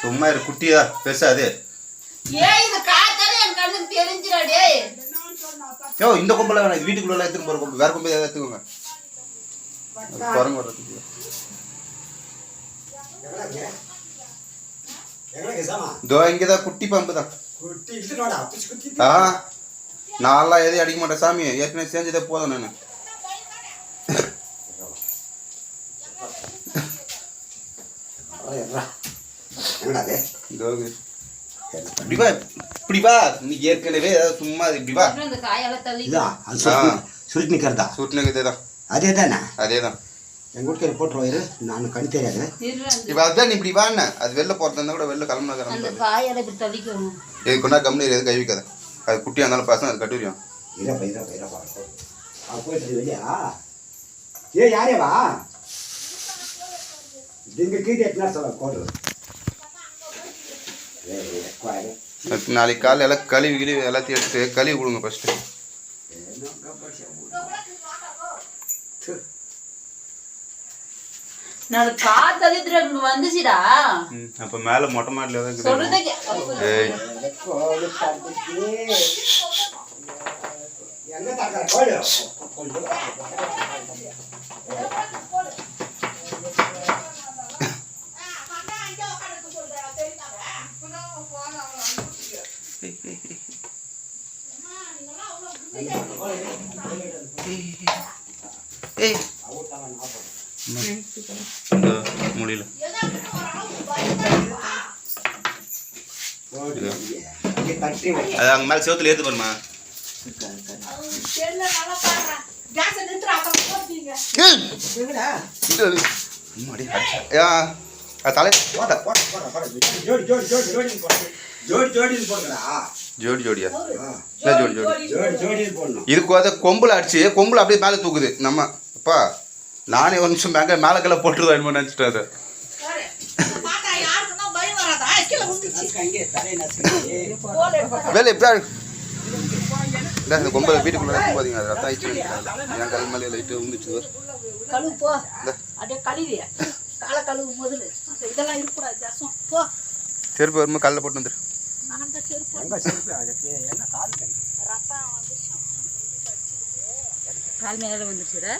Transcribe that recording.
சும்மா குட்டியா பெருசா அது இந்த கொம்பல வேணாம். இது வீட்டுக்குள்ள எடுத்துட்டு போற கொம்பு. வேற கொம்பு ஏதாவது எடுத்துக்கோங்க. குரங்கு வர்றதுக்கு இதோ இங்கதான் குட்டி பாம்பு தான். நான்லாம் எதையும் அடிக்க மாட்டேன் சாமி. ஏற்கனவே செஞ்சதே போதும். நான் இப்படி வா. நீ ஏற்கனவே ஏதாவது சும்மா இப்படி வா. சுருட்டு நிக்கிறதா? சுருட்டு நிக்கிறதே தான். அதே தானே? அதே தான். எங்க வீட்டுக்கு போட்டுருவாரு. நான் கண் தெரியாது. இப்ப அதுதான் இப்படி வாண்ண. அது வெளில போறதா இருந்தா கூட வெளில கிளம்புனா இது கொண்டா கம்பெனி எதுவும் கை வைக்காத. அது குட்டியா இருந்தாலும் பசங்க அது கட்டுரியும். போயிட்டு வெளியா ஏ யாரே வா இங்க கீழே எத்தனை சொல்ல கோடு. நாளைக்கு காலையில் எல்லாம் கழுவி எல்லாத்தையும் எடுத்து கழுவி கொடுங்க ஃபர்ஸ்ட். அப்ப மேல மொட்டை மாடல முடியல. அது அங்க மேல செவத்துல ஏத்து பாருமா. ஜோடி ஜோடியா இதுக்கு கொம்புல அடிச்சு கொம்புல அப்படியே மேல தூக்குது. நம்ம அப்பா நானே ஒரு நிமிஷம் மேல கல்ல போட்டுருவேன் நினைச்சிட்டேன். அதை வேலை எப்படி இந்த கொம்பை வீட்டுக்குள்ள போதீங்க. அது ரத்தம் ஆயிடுச்சு. என் கல் மேலே லைட்டு உந்துச்சு. செருப்பு வரும்போது கல்ல போட்டு வந்துரு. கால் மேல வந்துருச்சுடா.